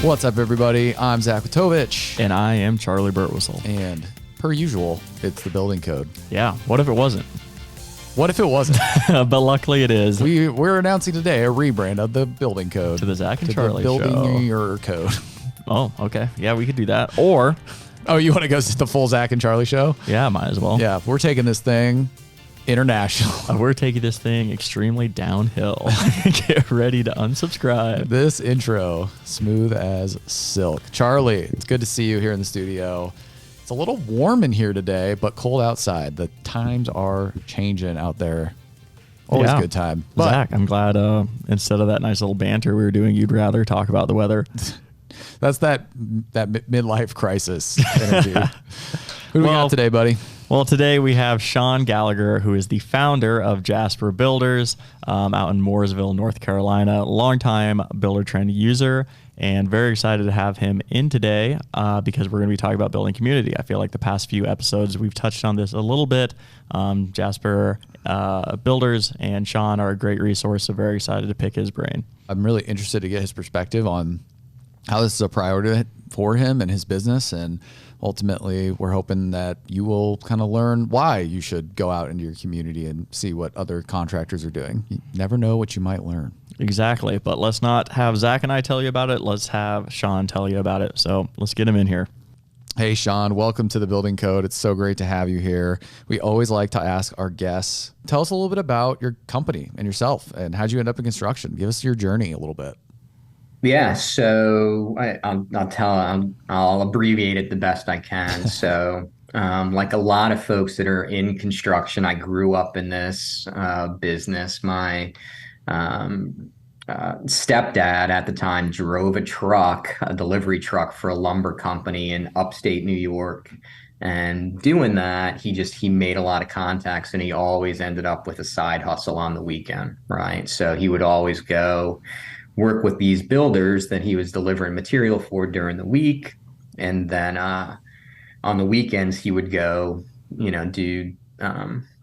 What's up, everybody? I'm Zach Witovich. And I am Charley Burtwhistle. And per usual, it's the building code. Yeah, what if it wasn't? What if it wasn't? But luckily it is. We're announcing today a rebrand of the building code. To the Zach and Charley show. Building show. code. Oh, okay. Yeah, we could do that. Or... Oh, you want to go to the full Zach and Charley show? Yeah, might as well. Yeah, we're taking this thing international. We're taking this thing extremely downhill. Get ready to unsubscribe. This intro, smooth as silk. Charley, it's good to see you here in the studio. It's a little warm in here today, but cold outside. The times are changing out there. Always a good time. But Zach, I'm glad instead of that nice little banter we were doing, you'd rather talk about the weather. That's that midlife crisis energy. Who do we got today, buddy? Well, today we have Sean Gallagher, who is the founder of Jasper Builders out in Mooresville, North Carolina, longtime Buildertrend user, and very excited to have him in today because we're going to be talking about building community. I feel like the past few episodes we've touched on this a little bit. Jasper Builders and Sean are a great resource, so very excited to pick his brain. I'm really interested to get his perspective on how this is a priority for him and his business, and ultimately we're hoping that you will kind of learn why you should go out into your community and see what other contractors are doing. You never know what you might learn. Exactly, but let's not have Zach and I tell you about it. Let's have Sean tell you about it. So let's get him in here. Hey, Sean, welcome to the Building Code. It's so great to have you here. We always like to ask our guests, tell us a little bit about your company and yourself, and how'd you end up in construction? Give us your journey a little bit. Yeah, so I'll abbreviate it the best I can. So, like a lot of folks that are in construction, I grew up in this business. My stepdad at the time drove a delivery truck for a lumber company in upstate New York. And doing that, he made a lot of contacts, and he always ended up with a side hustle on the weekend, right? So he would always go work with these builders that he was delivering material for during the week. And then on the weekends, he would go, do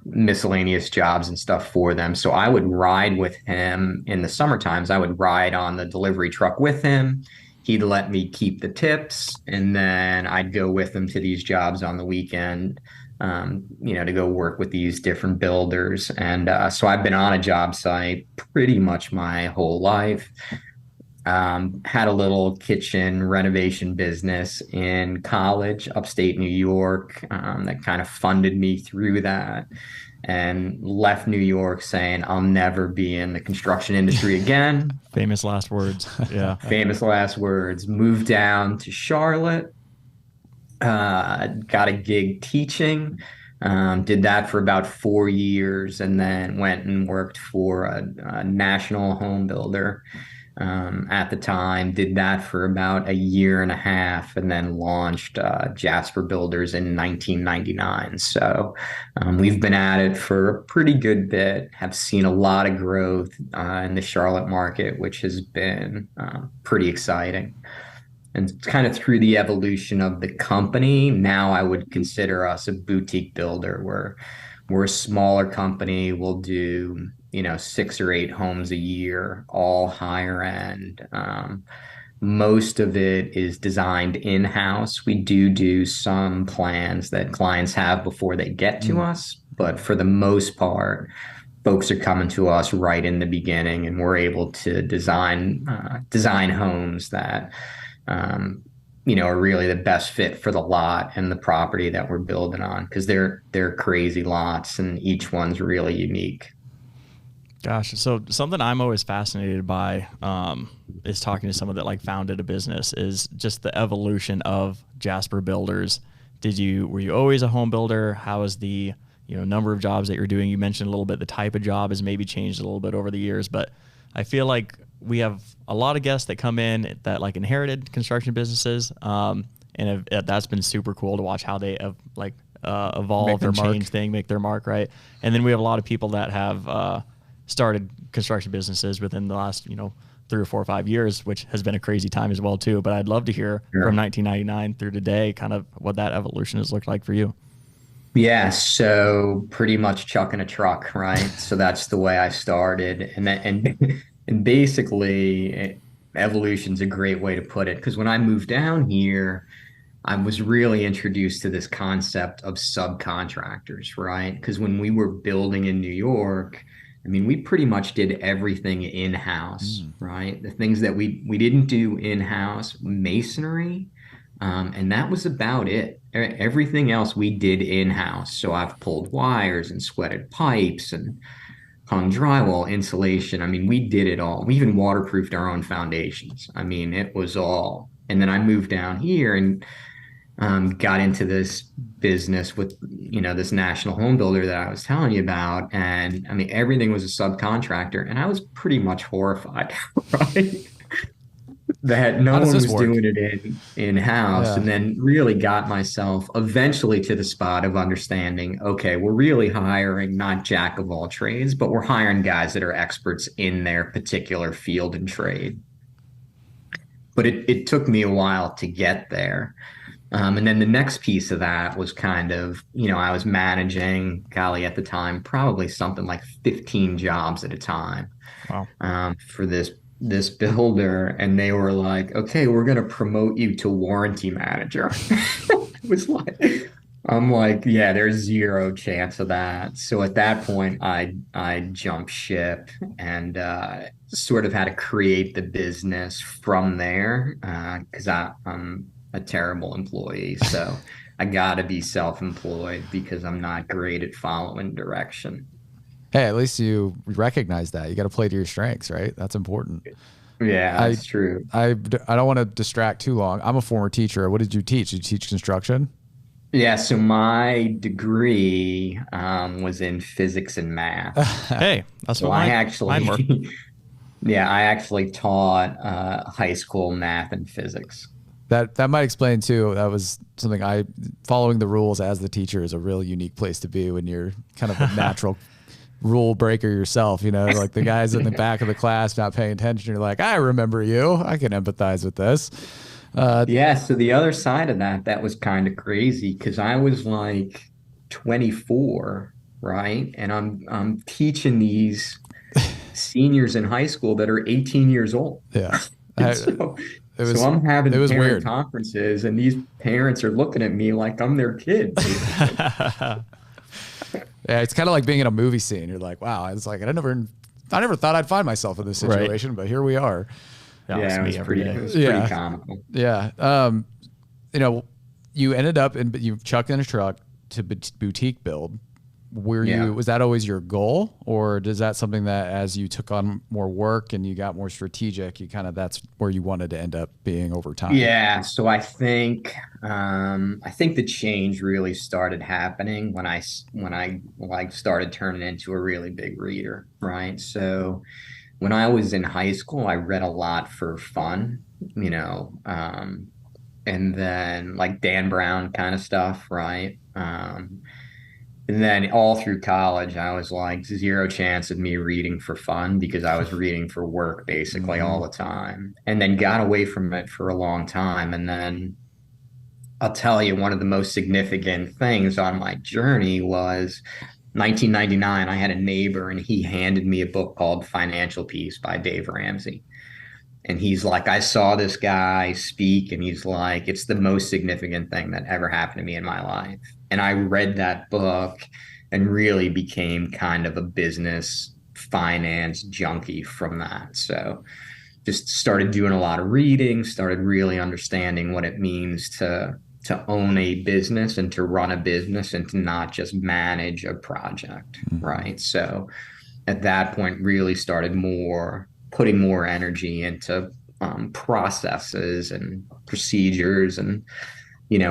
miscellaneous jobs and stuff for them. So I would ride with him in the summer times. I would ride on the delivery truck with him. He'd let me keep the tips, and then I'd go with him to these jobs on the weekend, to go work with these different builders. And so I've been on a job site pretty much my whole life. Had a little kitchen renovation business in college, upstate New York, that kind of funded me through that, and left New York saying, I'll never be in the construction industry again. Famous last words. Yeah. Famous last words. Moved down to Charlotte. Got a gig teaching, did that for about 4 years, and then went and worked for a national home builder at the time. Did that for about a year and a half, and then launched Jasper Builders in 1999. So we've been at it for a pretty good bit, have seen a lot of growth in the Charlotte market, which has been pretty exciting. And kind of through the evolution of the company, now I would consider us a boutique builder. We're a smaller company. We'll do, 6 or 8 homes a year, all higher end. Most of it is designed in-house. We do some plans that clients have before they get to us, but for the most part, folks are coming to us right in the beginning, and we're able to design homes that are really the best fit for the lot and the property that we're building on, because they're crazy lots and each one's really unique. Gosh, so something I'm always fascinated by is talking to someone that founded a business, is just the evolution of Jasper Builders. Were you always a home builder? How is the number of jobs that you're doing? You mentioned a little bit the type of job has maybe changed a little bit over the years, but I feel like we have a lot of guests that come in that inherited construction businesses, and that's been super cool to watch how they have evolve or change make their mark, right? And then we have a lot of people that have started construction businesses within the last 3 or 4 or 5 years, which has been a crazy time as well too. But I'd love to hear from 1999 through today, kind of what that evolution has looked like for you. Yeah, so pretty much chucking a truck, right? So that's the way I started, and basically evolution's a great way to put it. Because when I moved down here, I was really introduced to this concept of subcontractors, right? Because when we were building in New York, I mean, we pretty much did everything in-house, right? The things that we didn't do in-house, masonry, and that was about it. Everything else we did in-house. So I've pulled wires and sweated pipes and hung drywall, insulation. I mean, we did it all. We even waterproofed our own foundations. I mean, it was all. And then I moved down here and got into this business with, this national home builder that I was telling you about. And I mean, everything was a subcontractor. And I was pretty much horrified, right? That no one was doing it in-house. Yeah. And then really got myself eventually to the spot of understanding, okay, we're really hiring not jack of all trades, but we're hiring guys that are experts in their particular field and trade. But it took me a while to get there. And then the next piece of that was kind of, I was managing, golly, at the time, probably something like 15 jobs at a time. Wow. For this builder, and they were like, okay, we're going to promote you to warranty manager. It was like, I'm like, yeah, there's zero chance of that. So at that point, I jumped ship and sort of had to create the business from there because I'm a terrible employee. So I got to be self-employed because I'm not great at following direction. Hey, at least you recognize that. You got to play to your strengths, right? That's important. Yeah, that's true. I don't want to distract too long. I'm a former teacher. What did you teach? Did you teach construction? Yeah, so my degree was in physics and math. Hey, that's So what I mine were. actually, yeah, I actually taught high school math and physics. That might explain too. That was something following the rules as the teacher is a real unique place to be when you're kind of a natural rule breaker yourself, like the guys in the back of the class not paying attention. You're like, I remember you. I can empathize with this. Yeah, so the other side of that was kind of crazy because I was like 24, right? And I'm teaching these seniors in high school that are 18 years old. Yeah. So I'm having parent weird. conferences, and these parents are looking at me like I'm their kid. Yeah, it's kind of like being in a movie scene. You're like, wow, it's like I never thought I'd find myself in this situation, but here we are. Yeah, it was pretty comical. Yeah. You ended up you chucked in a truck to boutique build. Was that always your goal, or is that something that as you took on more work and you got more strategic, that's where you wanted to end up being over time? Yeah. So I think the change really started happening when I like started turning into a really big reader, right? So when I was in high school, I read a lot for fun, and then like Dan Brown kind of stuff, right? And then all through college, I was like, zero chance of me reading for fun because I was reading for work basically all the time, and then got away from it for a long time. And then I'll tell you, one of the most significant things on my journey was 1999. I had a neighbor and he handed me a book called Financial Peace by Dave Ramsey. And he's like, I saw this guy speak, and he's like, it's the most significant thing that ever happened to me in my life. And I read that book and really became kind of a business finance junkie from that. So just started doing a lot of reading, started really understanding what it means to own a business and to run a business and to not just manage a project, right? So at that point, really started putting more energy into processes and procedures. And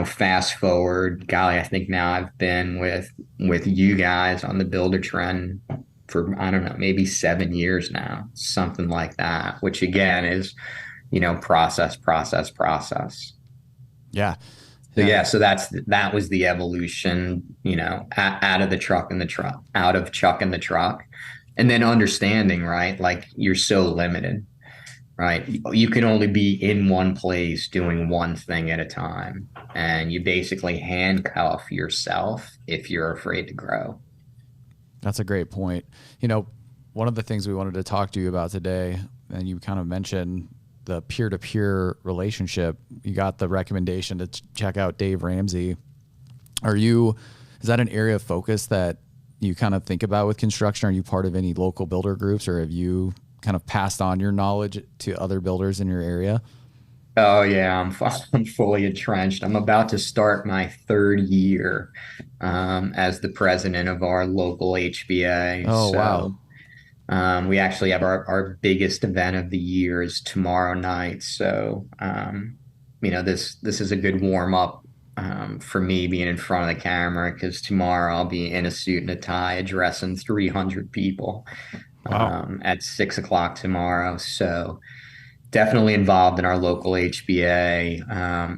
fast forward, golly, I think now I've been with you guys on the Buildertrend for, I don't know, maybe 7 years now, something like that, which again is process. Yeah. So that was the evolution, out of truck in the truck. And then understanding, right? Like you're so limited, right? You can only be in one place doing one thing at a time. And you basically handcuff yourself if you're afraid to grow. That's a great point. One of the things we wanted to talk to you about today, and you kind of mentioned the peer-to-peer relationship, you got the recommendation to check out Dave Ramsey. Is that an area of focus that you kind of think about with construction? Are you part of any local builder groups, or have you kind of passed on your knowledge to other builders in your area? Oh yeah, I'm fully entrenched. I'm about to start my third year as the president of our local HBA. Oh, So wow. we actually have our biggest event of the year is tomorrow night. So this is a good warm up for me being in front of the camera, because tomorrow I'll be in a suit and a tie addressing 300 people Wow. at 6 o'clock tomorrow. So definitely involved in our local HBA.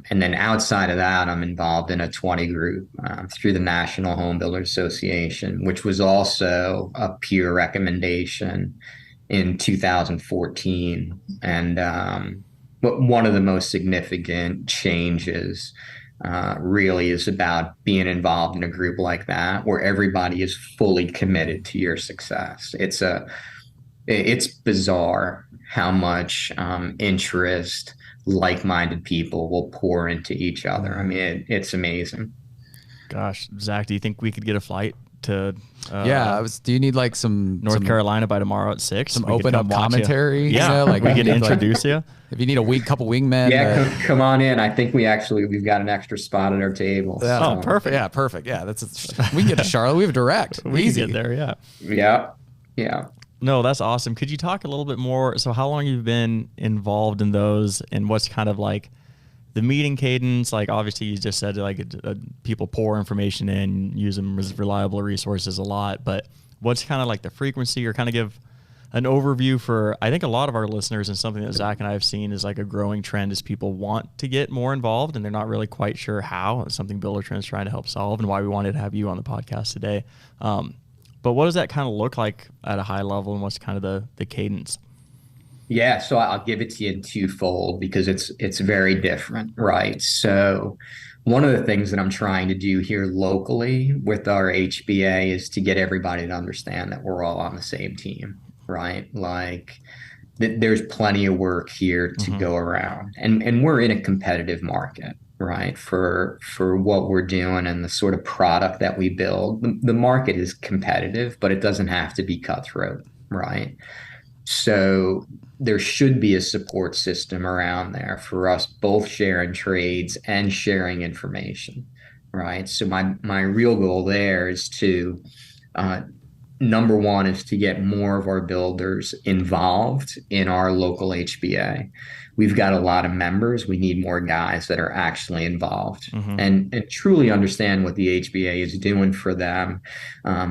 And then outside of that, I'm involved in a 20 group through the National Home Builders Association, which was also a peer recommendation in 2014. And but one of the most significant changes really is about being involved in a group like that, where everybody is fully committed to your success. It's bizarre how much interest like-minded people will pour into each other. I mean, it's amazing. Gosh, Zach, do you think we could get a flight to Do you need like North Carolina by tomorrow at 6? some We could open come up watch you. commentary? Yeah, like we could need, like, introduce you. if you need couple wingmen. Yeah, come on in. I think we've got an extra spot at our table. Yeah. Oh, perfect. Yeah, perfect. Yeah, we can get to Charlotte. We have direct. We Easy. can get there, yeah. Yeah. No, that's awesome. Could you talk a little bit more? So how long you've been involved in those, and what's kind of like the meeting cadence? Like, obviously you just said like people pour information in, use them as reliable resources a lot, but what's kind of like the frequency, or kind of give an overview for, I think a lot of our listeners, and something that Zach and I have seen is like a growing trend is people want to get more involved and they're not really quite sure how. It's something Buildertrend is trying to help solve, and why we wanted to have you on the podcast today. But what does that kind of look like at a high level, and what's kind of the cadence? Yeah, so I'll give it to you in twofold, because it's very different, right? So one of the things that I'm trying to do here locally with our HBA is to get everybody to understand that we're all on the same team, right? Like there's plenty of work here to go around, and we're in a competitive market, right? For what we're doing and the sort of product that we build. The market is competitive, but it doesn't have to be cutthroat, right? So there should be a support system around there for us both sharing trades and sharing information, right? So my real goal there is to number one is to get more of our builders involved in our local HBA. We've got a lot of members. We need more guys that are actually involved and truly understand what the HBA is doing for them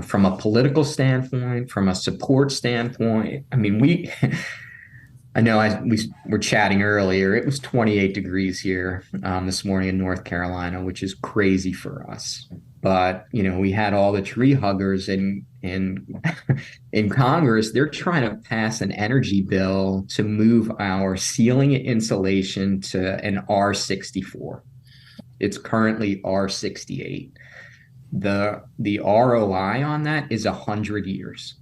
from a political standpoint, from a support standpoint. I mean, we were chatting earlier. It was 28 degrees here this morning in North Carolina, which is crazy for us. But we had all the tree huggers in Congress. They're trying to pass an energy bill to move our ceiling insulation to an R64. It's currently R68. The ROI on that is 100 years.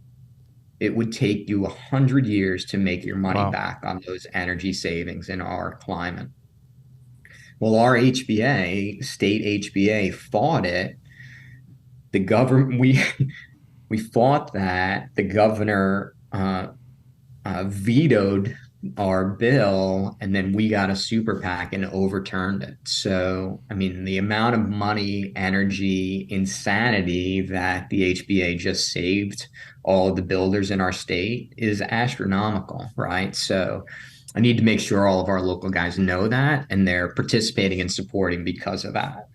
It would take you 100 years to make your money back on those energy savings in our climate. Well, our HBA, state HBA, fought it. The government, we fought that. The governor vetoed our bill, and then we got a super PAC and overturned it. So, I mean, the amount of money, energy, insanity that the HBA just saved all of the builders in our state is astronomical, right? So I need to make sure all of our local guys know that, and they're participating and supporting because of that.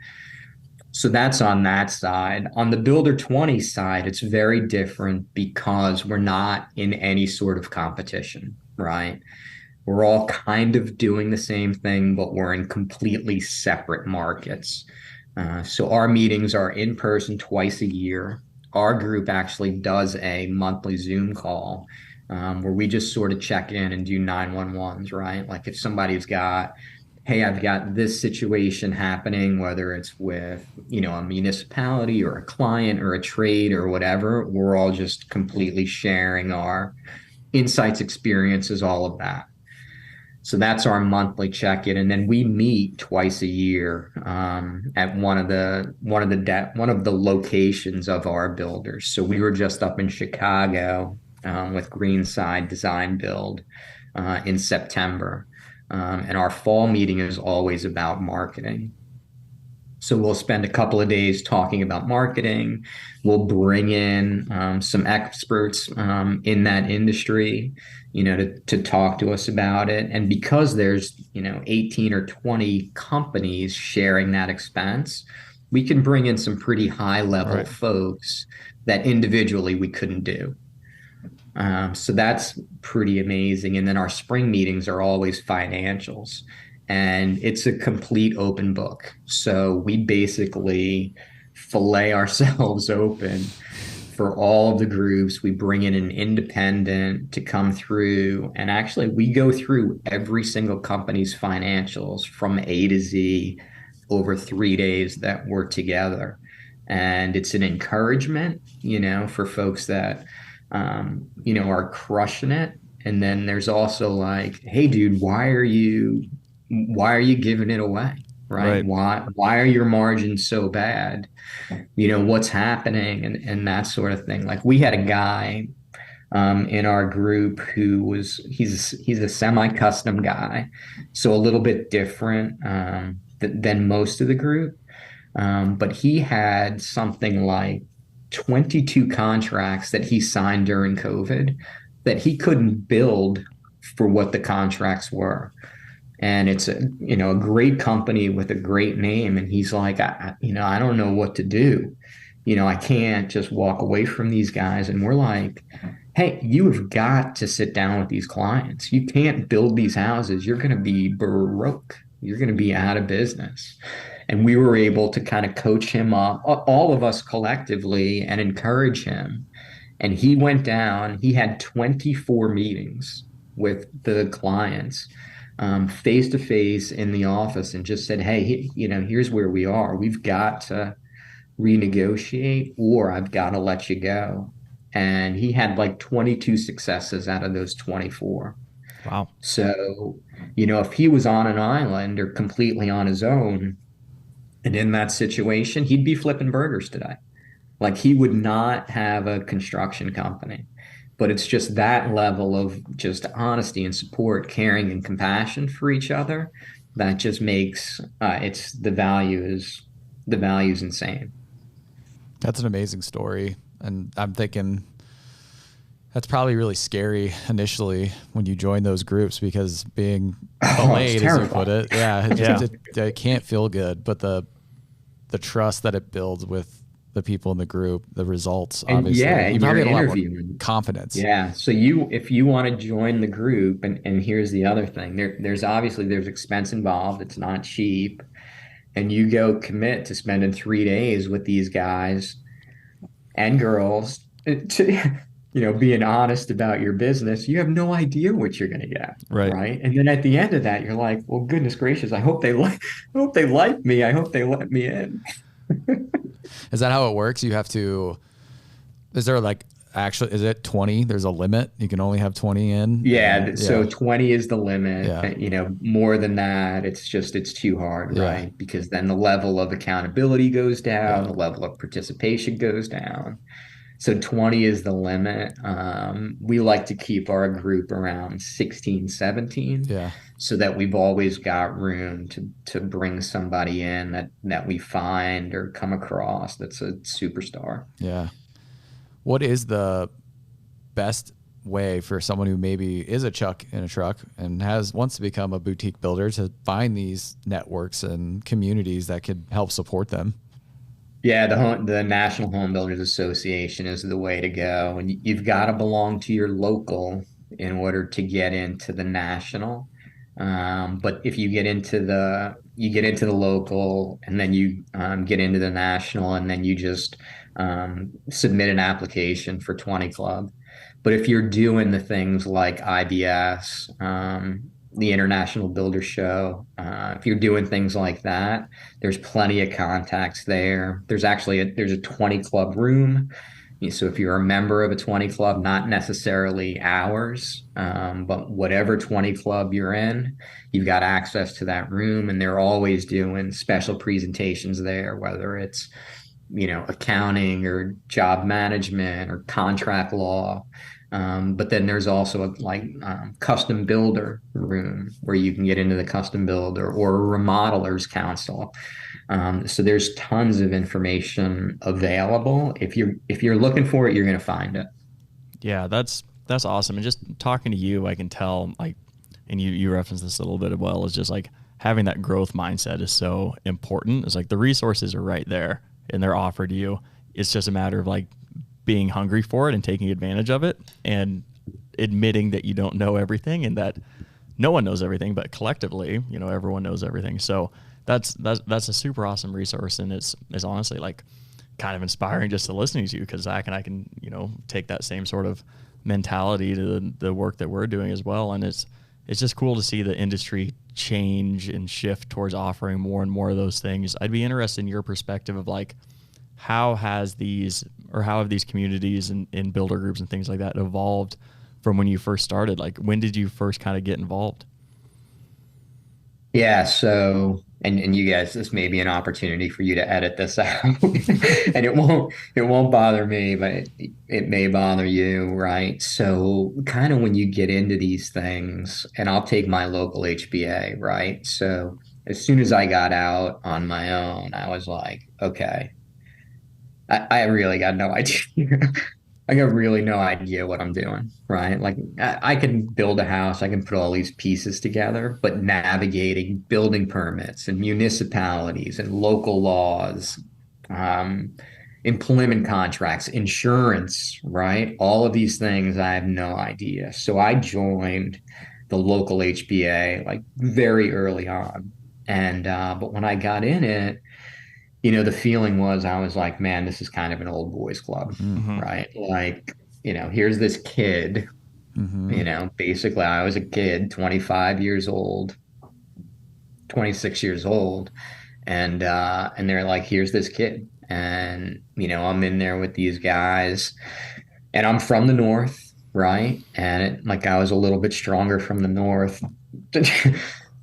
So that's on that side. On the Builder 20 side, it's very different because we're not in any sort of competition, right? We're all kind of doing the same thing, but we're in completely separate markets. So our meetings are in person twice a year. Our group actually does a monthly Zoom call where we just sort of check in and do 911s, right? Like if somebody's got, hey, I've got this situation happening, whether it's with, a municipality or a client or a trade or whatever, we're all just completely sharing our insights, experiences, all of that. So that's our monthly check-in, and then we meet twice a year at one of the locations of our builders. So we were just up in Chicago with Greenside Design Build in September, and our fall meeting is always about marketing. So we'll spend a couple of days talking about marketing. We'll bring in some experts in that industry, to talk to us about it. And because there's, 18 or 20 companies sharing that expense, we can bring in some pretty high level folks that individually we couldn't do. So that's pretty amazing. And then our spring meetings are always financials, and it's a complete open book. So we basically fillet ourselves open for all of the groups. We bring in an independent to come through, and actually we go through every single company's financials from A to Z over 3 days that we're together. And it's an encouragement, for folks that, are crushing it. And then there's also like, hey, dude, why are you giving it away? Right? Why are your margins so bad? What's happening, and that sort of thing. Like, we had a guy in our group he's a semi-custom guy, so a little bit different than most of the group. But he had something like 22 contracts that he signed during COVID that he couldn't build for what the contracts were. And it's a great company with a great name. And he's like, I don't know what to do. I can't just walk away from these guys. And we're like, hey, you have got to sit down with these clients. You can't build these houses. You're going to be broke. You're going to be out of business. And we were able to kind of coach him up, all of us collectively, and encourage him. And he went down, he had 24 meetings with the clients, face to face in the office, and just said, hey, here's where we are. We've got to renegotiate, or I've got to let you go. And he had like 22 successes out of those 24. Wow. So, if he was on an island or completely on his own and in that situation, he'd be flipping burgers today. Like, he would not have a construction company. But it's just that level of just honesty and support, caring and compassion for each other that just makes the value is insane. That's an amazing story. And I'm thinking that's probably really scary initially when you join those groups, because being delayed, as you put it, it can't feel good. But the trust that it builds with the people in the group, the results, obviously. And you probably you're have a lot interviewing. more confidence. Yeah. So if you want to join the group, and here's the other thing, there's expense involved. It's not cheap. And you go commit to spending 3 days with these guys and girls to, being honest about your business. You have no idea what you're going to get. Right. And then at the end of that, you're like, well, goodness gracious, I hope they like me. I hope they let me in. Is that how it works? You have to, is it 20? There's a limit. You can only have 20 in. Yeah. So 20 is the limit. Yeah. More than that, it's too hard, right? Because then the level of accountability goes down, the level of participation goes down. So 20 is the limit. We like to keep our group around 16, 17. Yeah. So that we've always got room to bring somebody in that we find or come across that's a superstar. Yeah. What is the best way for someone who maybe is a chuck in a truck and wants to become a boutique builder to find these networks and communities that could help support them? Yeah, the National Home Builders Association is the way to go. And you've got to belong to your local in order to get into the national. But if you get into the local, and then you get into the national, and then you just submit an application for 20 Club. But if you're doing the things like IBS, the International Builder Show, if you're doing things like that, there's plenty of contacts there. There's a 20 Club room, So if you're a member of a 20 club, not necessarily ours, but whatever 20 club you're in, you've got access to that room, and they're always doing special presentations there, whether it's accounting or job management or contract law. But then there's also a custom builder room where you can get into the custom builder or a remodelers council. So there's tons of information available. If you're looking for it, you're going to find it. Yeah, that's awesome. And just talking to you, I can tell, like, and you referenced this a little bit as well, is just like having that growth mindset is so important. It's like the resources are right there and they're offered to you. It's just a matter of like being hungry for it and taking advantage of it and admitting that you don't know everything and that no one knows everything, but collectively, everyone knows everything. So that's a super awesome resource. And it's honestly like kind of inspiring just to listening to you, because Zach and I can, take that same sort of mentality to the work that we're doing as well. And it's just cool to see the industry change and shift towards offering more and more of those things. I'd be interested in your perspective of like, how have these communities and builder groups and things like that evolved from when you first started? Like, when did you first kind of get involved? Yeah, so and you guys, this may be an opportunity for you to edit this out. And it won't bother me, but it may bother you, right? So kind of when you get into these things, and I'll take my local HBA, right? So as soon as I got out on my own, I was like, okay, I really got no idea. I got really no idea what I'm doing, right? Like I can build a house, I can put all these pieces together, but navigating building permits and municipalities and local laws, um, employment contracts, insurance, right? All of these things, I have no idea. So I joined the local HBA like very early on. And but when I got in it, the feeling was I was like, man, this is kind of an old boys club, Mm-hmm. right? Like, here's this kid, basically I was a kid, 25 years old, 26 years old, and they're like, here's this kid. And, I'm in there with these guys, and I'm from the north, right? And like I was a little bit stronger from the north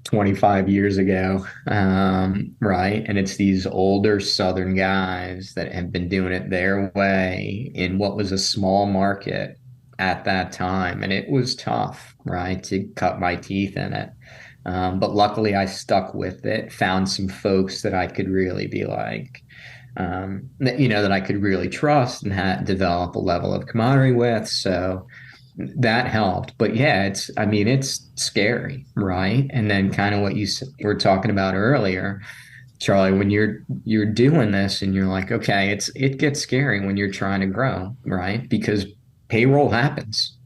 25 years ago, right? And it's these older Southern guys that have been doing it their way in what was a small market at that time. And it was tough, right, to cut my teeth in it. But luckily, I stuck with it, found some folks that I could really be like, that I could really trust and develop a level of camaraderie with. So that helped. But yeah, it's scary, right? And then kind of what you were talking about earlier, Charlie, when you're doing this and you're like, okay, it gets scary when you're trying to grow, right? Because payroll happens,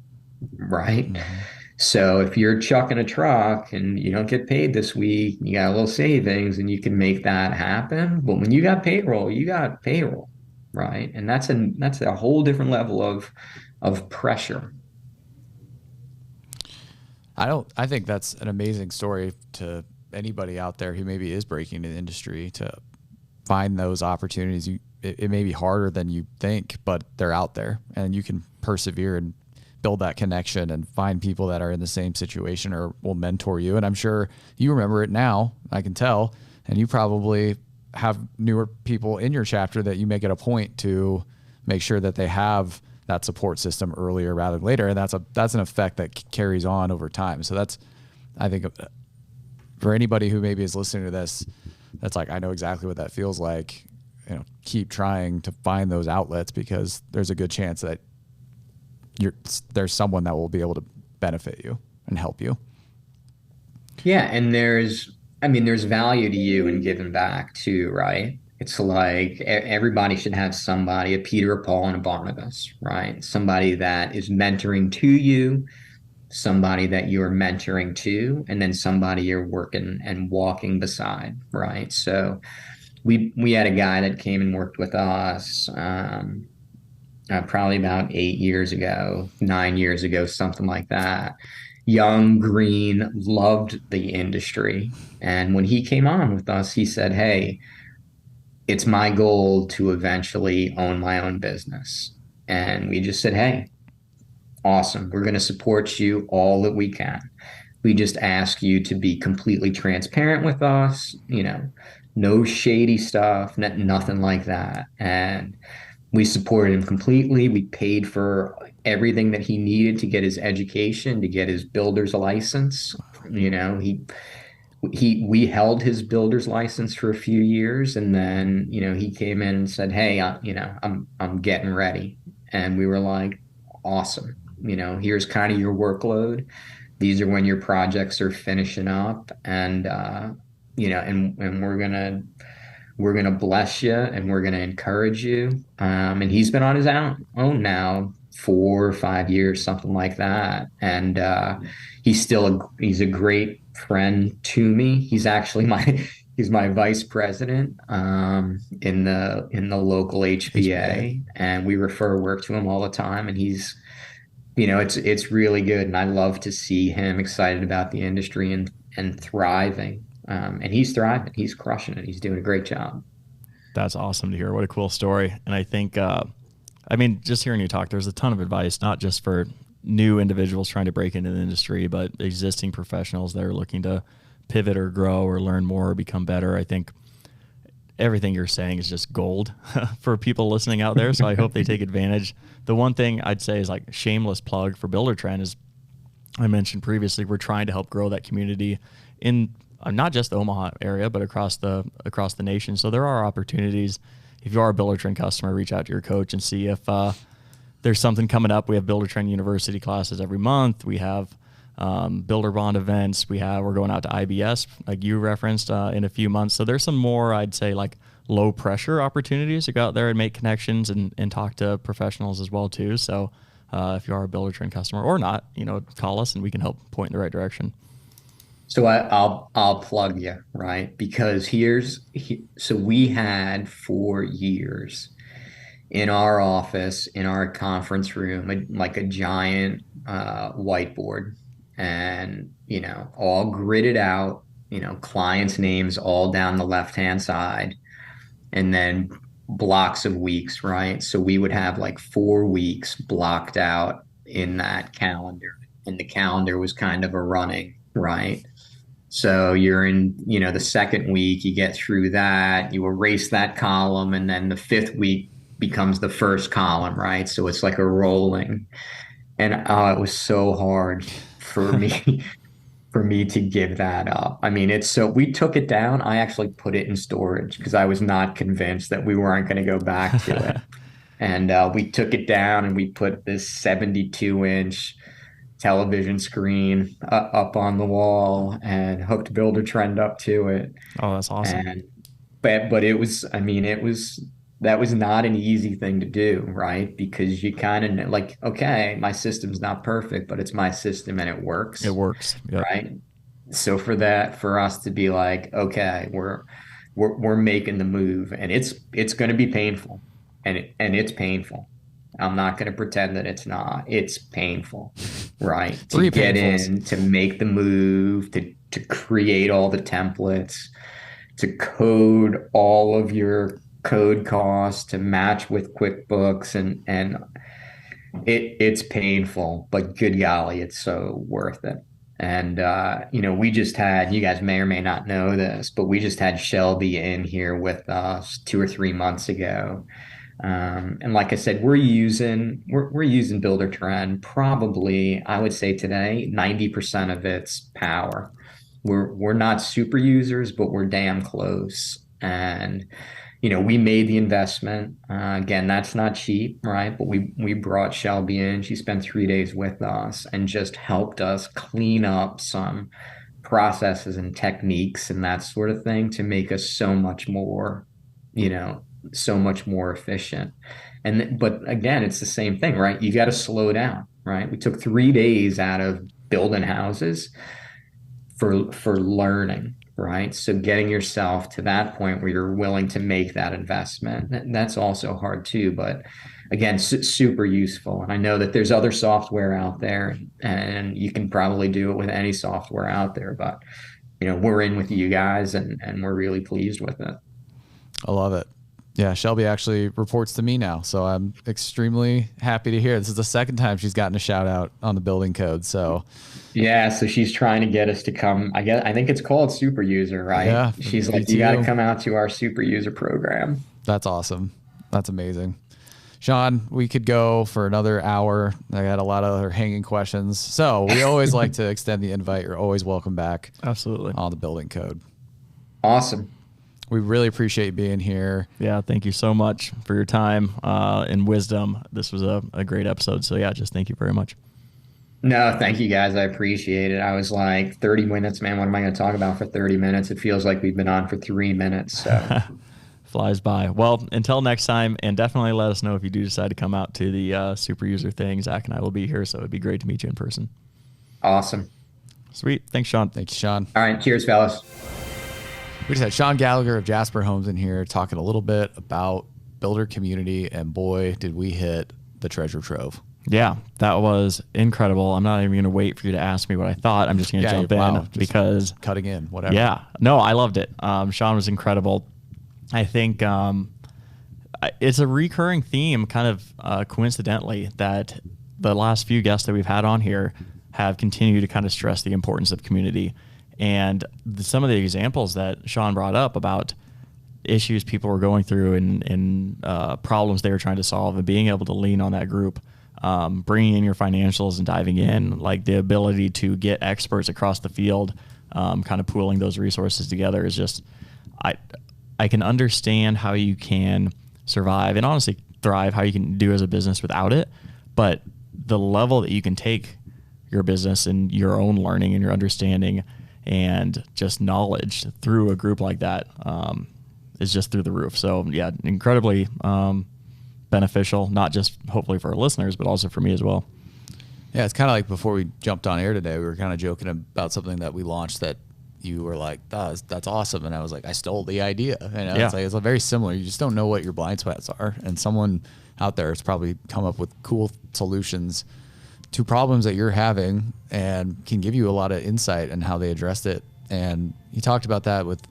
right? Mm-hmm. So if you're chucking a truck and you don't get paid this week, you got a little savings and you can make that happen. But when you got payroll, right? And that's a whole different level of pressure. I think that's an amazing story to anybody out there who maybe is breaking into the industry, to find those opportunities. It may be harder than you think, but they're out there, and you can persevere and build that connection and find people that are in the same situation or will mentor you. And I'm sure you remember it now, I can tell, and you probably have newer people in your chapter that you make it a point to make sure that they have that support system earlier rather than later. And that's an effect that carries on over time. So that's, I think, for anybody who maybe is listening to this, that's like, I know exactly what that feels like. Keep trying to find those outlets, because there's a good chance that there's someone that will be able to benefit you and help you. Yeah, and there's value to you in giving back too, right? It's like everybody should have somebody, a Peter, a Paul, and a Barnabas, right? Somebody that is mentoring to you, somebody that you're mentoring to, and then somebody you're working and walking beside, right? So we had a guy that came and worked with us probably about 8 years ago, 9 years ago, something like that. Young, green, loved the industry. And when he came on with us, he said, hey, it's my goal to eventually own my own business. And we just said, hey, awesome. We're going to support you all that we can. We just ask you to be completely transparent with us, no shady stuff, nothing like that. And we supported him completely. We paid for everything that he needed to get his education, to get his builder's license. We held his builder's license for a few years, and then he came in and said, hey, I'm getting ready. And we were like, awesome. Here's kind of your workload. These are when your projects are finishing up, and and we're gonna bless you, and we're gonna encourage you. And he's been on his own now 4 or 5 years, something like that. And he's a great friend to me. He's actually he's my vice president in the local HBA, and we refer work to him all the time. And it's really good, and I love to see him excited about the industry and thriving. And he's thriving. He's crushing it. He's doing a great job. That's awesome to hear. What a cool story. And I think, just hearing you talk, there's a ton of advice, not just for new individuals trying to break into the industry, but existing professionals that are looking to pivot or grow or learn more or become better. I think everything you're saying is just gold for people listening out there. So I hope they take advantage. The one thing I'd say is like shameless plug for Buildertrend is, I mentioned previously, we're trying to help grow that community in not just the Omaha area, but across the nation. So there are opportunities. If you are a Buildertrend customer, reach out to your coach and see if there's something coming up. We have Buildertrend University classes every month. We have Builder Bond events. We're going out to IBS, like you referenced, in a few months. So there's some more, I'd say, like low pressure opportunities to go out there and make connections and talk to professionals as well too. So if you are a Buildertrend customer or not, call us and we can help point in the right direction. So I'll plug you, right? Because so we had for years in our office, in our conference room, like a giant whiteboard, and all gridded out, clients' names all down the left-hand side, and then blocks of weeks, right? So we would have like 4 weeks blocked out in that calendar, and the calendar was kind of a running, right? So you're in, the second week, you get through that, you erase that column, and then the fifth week becomes the first column, right? So it's like a rolling. And it was so hard for me to give that up. I mean, we took it down. I actually put it in storage because I was not convinced that we weren't going to go back to it. And we took it down and we put this 72-inch television screen up on the wall and hooked Buildertrend up to it. Oh, that's awesome. But that was not an easy thing to do, right? Because you kind of like, okay, my system's not perfect, but it's my system and it works. It works. Yep. Right. So for us to be like, okay, we're making the move, and it's going to be painful, and it's painful. I'm not going to pretend that it's not. It's painful, right? To get in, to make the move, to create all the templates, to code all of your code costs, to match with QuickBooks, and it's painful, but good golly, it's so worth it. And we just had, you guys may or may not know this, but we just had Shelby in here with us 2 or 3 months ago. And like I said, we're using Buildertrend probably, I would say today, 90% of its power. We're not super users, but we're damn close. And we made the investment. Again, that's not cheap, right? But we brought Shelby in. She spent 3 days with us and just helped us clean up some processes and techniques and that sort of thing to make us so much more efficient. But again, it's the same thing, right? You got to slow down, right? We took 3 days out of building houses for learning, right? So getting yourself to that point where you're willing to make that investment, that's also hard too. But again, super useful. And I know that there's other software out there, and you can probably do it with any software out there, but we're in with you guys, and we're really pleased with it. I love it. Yeah, Shelby actually reports to me now, so I'm extremely happy to hear. This is the second time she's gotten a shout out on the building code. So Yeah, so she's trying to get us to come. I think it's called super user, right? yeah, She's like, you got to BTU. come out to our super user program. That's awesome. That's amazing. Sean, we could go for another hour. I got a lot of other hanging questions. So we always like to extend the invite. You're always welcome back. Absolutely. On the building code. Awesome. We really appreciate being here. Yeah, thank you so much for your time and wisdom. This was a great episode. So yeah, just thank you very much. No, thank you guys. I appreciate it. I was like 30 minutes, man. What am I going to talk about for 30 minutes? It feels like we've been on for 3 minutes. So flies by. Well, until next time, and definitely let us know if you do decide to come out to the super user thing. Zach and I will be here, so it'd be great to meet you in person. Awesome. Sweet. Thanks, Sean. Thank you, Sean. All right. Cheers, fellas. We just had Sean Gallagher of Jasper Homes in here talking a little bit about builder community, and boy, did we hit the treasure trove. Yeah, that was incredible. I'm not even going to wait for you to ask me what I thought. I'm just going to jump in because cutting in, whatever. Yeah, no, I loved it. Sean was incredible. I think it's a recurring theme, kind of coincidentally, that the last few guests that we've had on here have continued to kind of stress the importance of community. And some of the examples that Sean brought up about issues people were going through and problems they were trying to solve, and being able to lean on that group, bringing in your financials and diving in, like the ability to get experts across the field, kind of pooling those resources together is just, I can understand how you can survive and honestly thrive, how you can do as a business without it. But the level that you can take your business and your own learning and your understanding and just knowledge through a group like that is just through the roof. So yeah, incredibly beneficial, not just hopefully for our listeners, but also for me as well. Yeah, it's kind of like before we jumped on air today, we were kind of joking about something that we launched that you were like, oh, that's awesome. And I was like, I stole the idea. And Yeah. it's very similar. You just don't know what your blind spots are. And someone out there has probably come up with cool solutions to problems that you're having and can give you a lot of insight in how they addressed it. And he talked about that with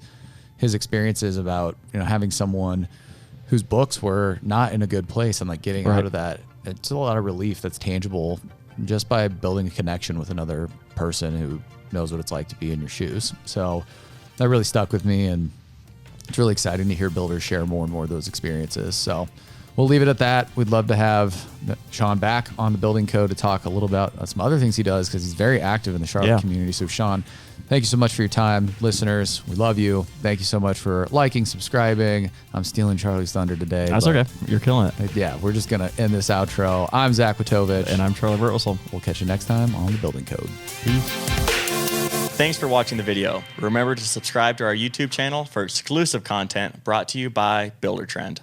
his experiences about, having someone whose books were not in a good place and like getting Right. out of that. It's a lot of relief that's tangible just by building a connection with another person who knows what it's like to be in your shoes. So that really stuck with me, and it's really exciting to hear builders share more and more of those experiences. So we'll leave it at that. We'd love to have Sean back on the building code to talk a little about some other things he does, because he's very active in the Charlotte community. So Sean, thank you so much for your time. Listeners, we love you. Thank you so much for liking, subscribing. I'm stealing Charlie's thunder today. That's okay. You're killing it. Yeah, we're just going to end this outro. I'm Zach Witovich. And I'm Charlie Burtwhistle. We'll catch you next time on the building code. Peace. Thanks for watching the video. Remember to subscribe to our YouTube channel for exclusive content brought to you by Buildertrend.